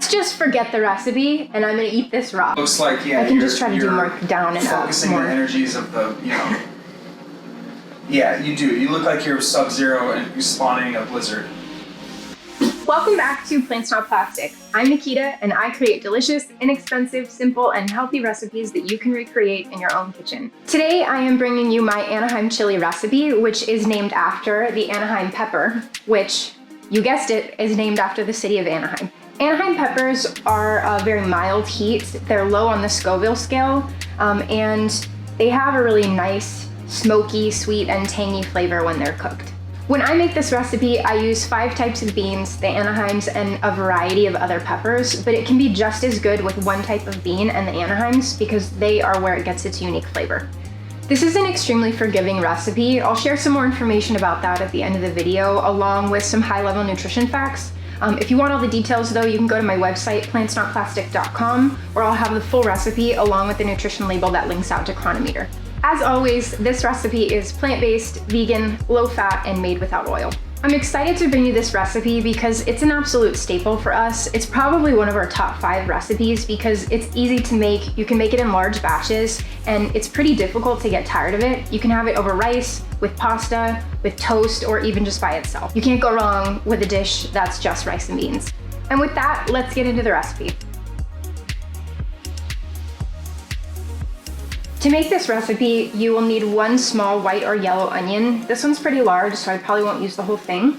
Let's just forget the recipe, and I'm gonna eat this raw. Looks like, yeah, I can just try to do more down and up. Focusing the energies of the, you know. Yeah, you do. You look like you're Sub-Zero and you're spawning a blizzard. Welcome back to Plants Not Plastic. I'm Nikita, and I create delicious, inexpensive, simple, and healthy recipes that you can recreate in your own kitchen. Today, I am bringing you my Anaheim chili recipe, which is named after the Anaheim pepper, which, you guessed it, is named after the city of Anaheim. Anaheim peppers are a very mild heat. They're low on the Scoville scale, and they have a really nice, smoky, sweet, and tangy flavor when they're cooked. When I make this recipe, I use 5 types of beans, the Anaheims, and a variety of other peppers, but it can be just as good with 1 type of bean and the Anaheims because they are where it gets its unique flavor. This is an extremely forgiving recipe. I'll share some more information about that at the end of the video, along with some high-level nutrition facts. If you want all the details though, you can go to my website, PlantsNotPlastic.com, where I'll have the full recipe along with the nutrition label that links out to Chronometer. As always, this recipe is plant-based, vegan, low-fat, and made without oil. I'm excited to bring you this recipe because it's an absolute staple for us. It's probably one of our top 5 recipes because it's easy to make, you can make it in large batches, and it's pretty difficult to get tired of it. You can have it over rice, with pasta, with toast, or even just by itself. You can't go wrong with a dish that's just rice and beans. And with that, let's get into the recipe. To make this recipe, you will need 1 small white or yellow onion. This one's pretty large, so I probably won't use the whole thing.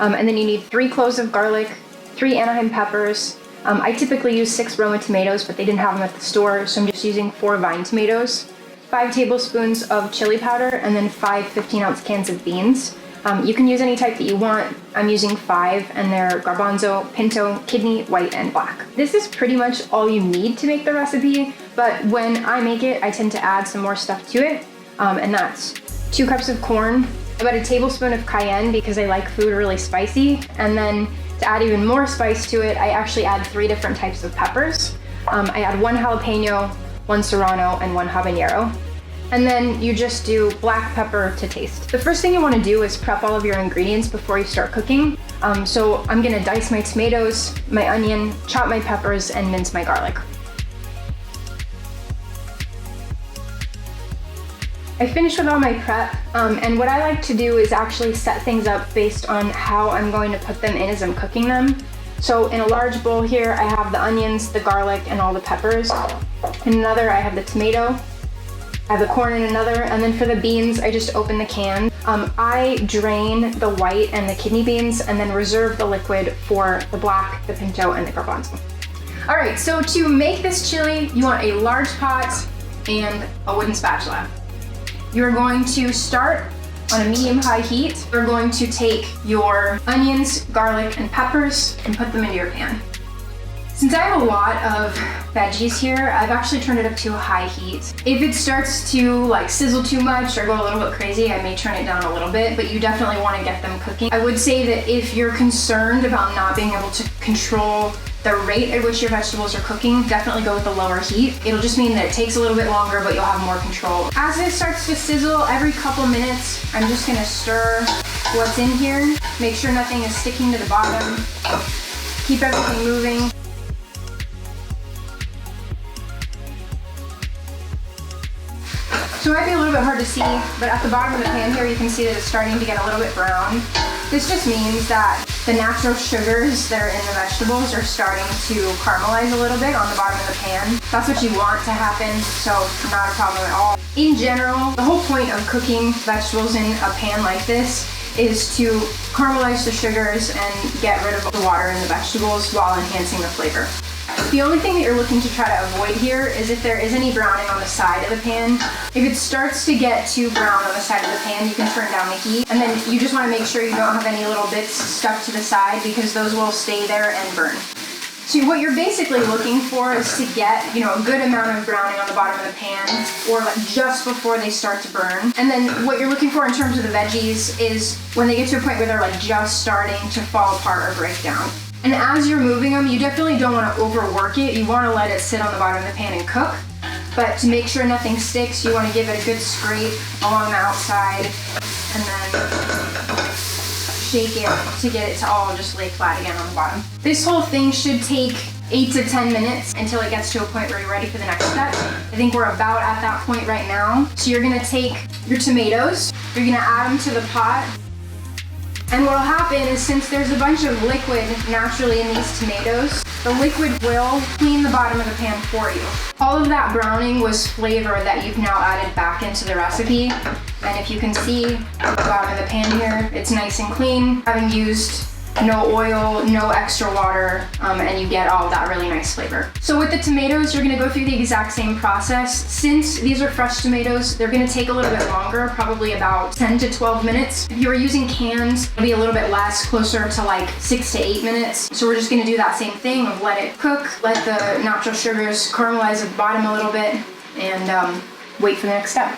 And then you need 3 cloves of garlic, 3 Anaheim peppers. I typically use 6 Roma tomatoes, but they didn't have them at the store, so I'm just using 4 vine tomatoes, 5 tablespoons of chili powder, and then 5 15-ounce cans of beans. You can use any type that you want. I'm using 5, and they're garbanzo, pinto, kidney, white, and black. This is pretty much all you need to make the recipe, but when I make it, I tend to add some more stuff to it, and that's 2 cups of corn, about a tablespoon of cayenne because I like food really spicy, and then to add even more spice to it, I actually add 3 different types of peppers. I add 1 jalapeno, 1 serrano, and 1 habanero. And then you just do black pepper to taste. The first thing you want to do is prep all of your ingredients before you start cooking. So I'm gonna dice my tomatoes, my onion, chop my peppers, and mince my garlic. I finished with all my prep, and what I like to do is actually set things up based on how I'm going to put them in as I'm cooking them. So in a large bowl here, I have the onions, the garlic, and all the peppers. In another, I have the tomato. I have the corn in another, and then for the beans, I just open the can. I drain the white and the kidney beans and then reserve the liquid for the black, the pinto, and the garbanzo. All right, so to make this chili, you want a large pot and a wooden spatula. You're going to start on a medium-high heat. You're going to take your onions, garlic, and peppers and put them into your pan. Since I have a lot of veggies here, I've actually turned it up to a high heat. If it starts to like sizzle too much or go a little bit crazy, I may turn it down a little bit, but you definitely want to get them cooking. I would say that if you're concerned about not being able to control the rate at which your vegetables are cooking, definitely go with a lower heat. It'll just mean that it takes a little bit longer, but you'll have more control. As it starts to sizzle, every couple minutes, I'm just gonna stir what's in here. Make sure nothing is sticking to the bottom. Keep everything moving. So it might be a little bit hard to see, but at the bottom of the pan here, you can see that it's starting to get a little bit brown. This just means that the natural sugars that are in the vegetables are starting to caramelize a little bit on the bottom of the pan. That's what you want to happen, so not a problem at all. In general, the whole point of cooking vegetables in a pan like this is to caramelize the sugars and get rid of the water in the vegetables while enhancing the flavor. The only thing that you're looking to try to avoid here is if there is any browning on the side of the pan. If it starts to get too brown on the side of the pan, you can turn down the heat. And then you just want to make sure you don't have any little bits stuck to the side because those will stay there and burn. So what you're basically looking for is to get, a good amount of browning on the bottom of the pan, or like just before they start to burn. And then what you're looking for in terms of the veggies is when they get to a point where they're like just starting to fall apart or break down. And as you're moving them, you definitely don't want to overwork it. You want to let it sit on the bottom of the pan and cook. But to make sure nothing sticks, you want to give it a good scrape along the outside and then shake it to get it to all just lay flat again on the bottom. This whole thing should take 8 to 10 minutes until it gets to a point where you're ready for the next step. I think we're about at that point right now. So you're gonna take your tomatoes, you're gonna add them to the pot. And what'll happen is, since there's a bunch of liquid naturally in these tomatoes, the liquid will clean the bottom of the pan for you. All of that browning was flavor that you've now added back into the recipe. And if you can see the bottom of the pan here, it's nice and clean, having used no oil, no extra water, and you get all of that really nice flavor. So with the tomatoes, you're gonna go through the exact same process. Since these are fresh tomatoes, they're gonna take a little bit longer, probably about 10 to 12 minutes. If you were using cans, it'll be a little bit less, closer to like 6 to 8 minutes. So we're just gonna do that same thing of let it cook, let the natural sugars caramelize at the bottom a little bit, and wait for the next step.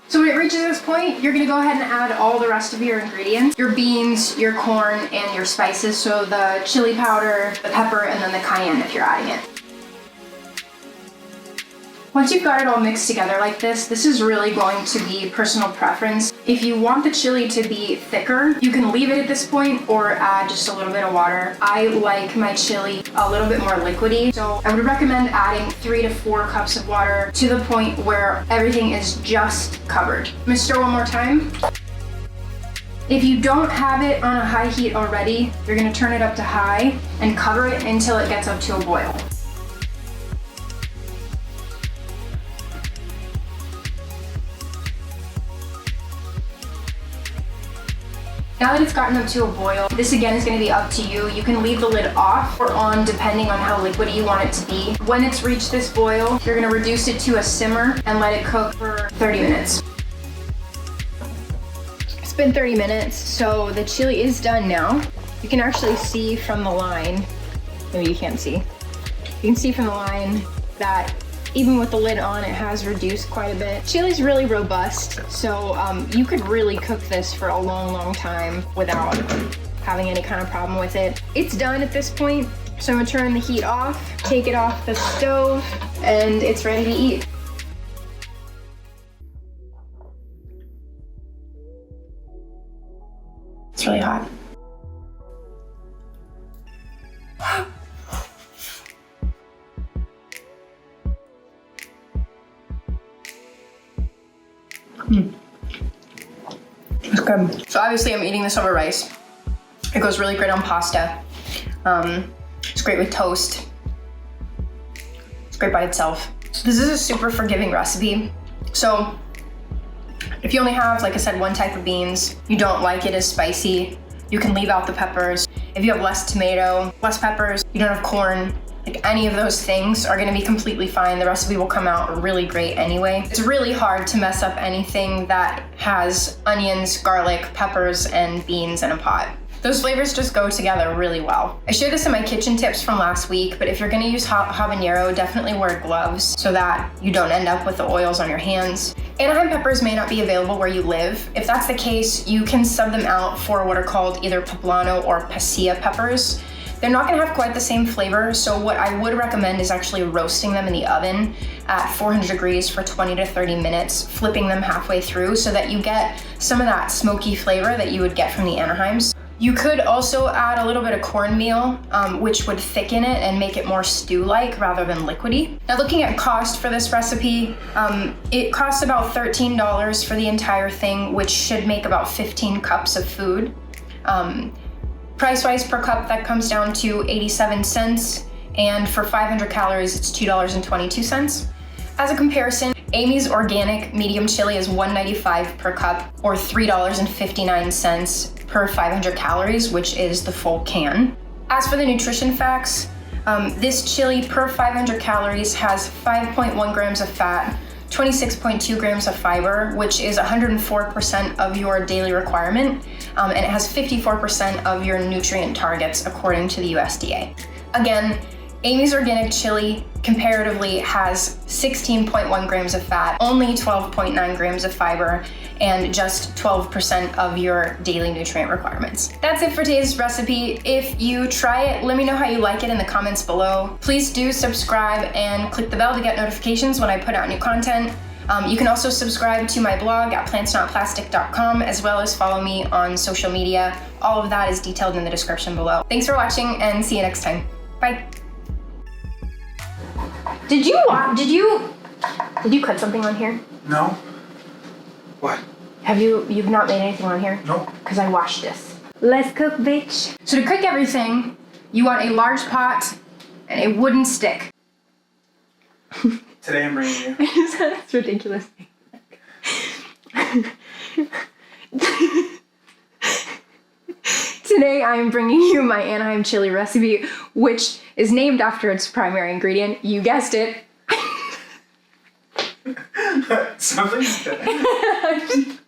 So when it reaches this point, you're gonna go ahead and add all the rest of your ingredients, your beans, your corn, and your spices. So the chili powder, the pepper, and then the cayenne if you're adding it. Once you've got it all mixed together like this is really going to be personal preference. If you want the chili to be thicker, you can leave it at this point or add just a little bit of water. I like my chili a little bit more liquidy, so I would recommend adding 3 to 4 cups of water to the point where everything is just covered. I'm gonna stir one more time. If you don't have it on a high heat already, you're gonna turn it up to high and cover it until it gets up to a boil. Now that it's gotten up to a boil, this again is going to be up to you. You can leave the lid off or on depending on how liquidy you want it to be. When it's reached this boil, you're going to reduce it to a simmer and let it cook for 30 minutes. It's been 30 minutes, so the chili is done now. You can actually see from the line, maybe you can't see. You can see from the line that even with the lid on, it has reduced quite a bit. Chili's really robust, so you could really cook this for a long, long time without having any kind of problem with it. It's done at this point, so I'm gonna turn the heat off, take it off the stove, and it's ready to eat. It's really hot. It's good. So obviously I'm eating this over rice. It goes really great on pasta. It's great with toast. It's great by itself. This is a super forgiving recipe. So if you only have, like I said, one type of beans, you don't like it as spicy, you can leave out the peppers. If you have less tomato, less peppers, you don't have corn, like any of those things are gonna be completely fine. The recipe will come out really great anyway. It's really hard to mess up anything that has onions, garlic, peppers, and beans in a pot. Those flavors just go together really well. I shared this in my kitchen tips from last week, but if you're gonna use habanero, definitely wear gloves so that you don't end up with the oils on your hands. Anaheim peppers may not be available where you live. If that's the case, you can sub them out for what are called either poblano or pasilla peppers. They're not gonna have quite the same flavor, so what I would recommend is actually roasting them in the oven at 400 degrees for 20 to 30 minutes, flipping them halfway through so that you get some of that smoky flavor that you would get from the Anaheims. You could also add a little bit of cornmeal, which would thicken it and make it more stew-like rather than liquidy. Now looking at cost for this recipe, it costs about $13 for the entire thing, which should make about 15 cups of food. Price-wise per cup, that comes down to 87 cents, and for 500 calories, it's $2.22. As a comparison, Amy's organic medium chili is $1.95 per cup, or $3.59 per 500 calories, which is the full can. As for the nutrition facts, this chili per 500 calories has 5.1 grams of fat, 26.2 grams of fiber, which is 104% of your daily requirement, and it has 54% of your nutrient targets according to the USDA. Again, Amy's organic chili comparatively has 16.1 grams of fat, only 12.9 grams of fiber, and just 12% of your daily nutrient requirements. That's it for today's recipe. If you try it, let me know how you like it in the comments below. Please do subscribe and click the bell to get notifications when I put out new content. You can also subscribe to my blog at PlantsNotPlastic.com, as well as follow me on social media. All of that is detailed in the description below. Thanks for watching, and see you next time. Bye. Did you cut something on here? No. What? You've not made anything on here? Nope. Because I washed this. Let's cook, bitch. So to cook everything, you want a large pot and a wooden stick. Today I'm bringing you. That's ridiculous. Today I am bringing you my Anaheim chili recipe, which is named after its primary ingredient. You guessed it. Something's good.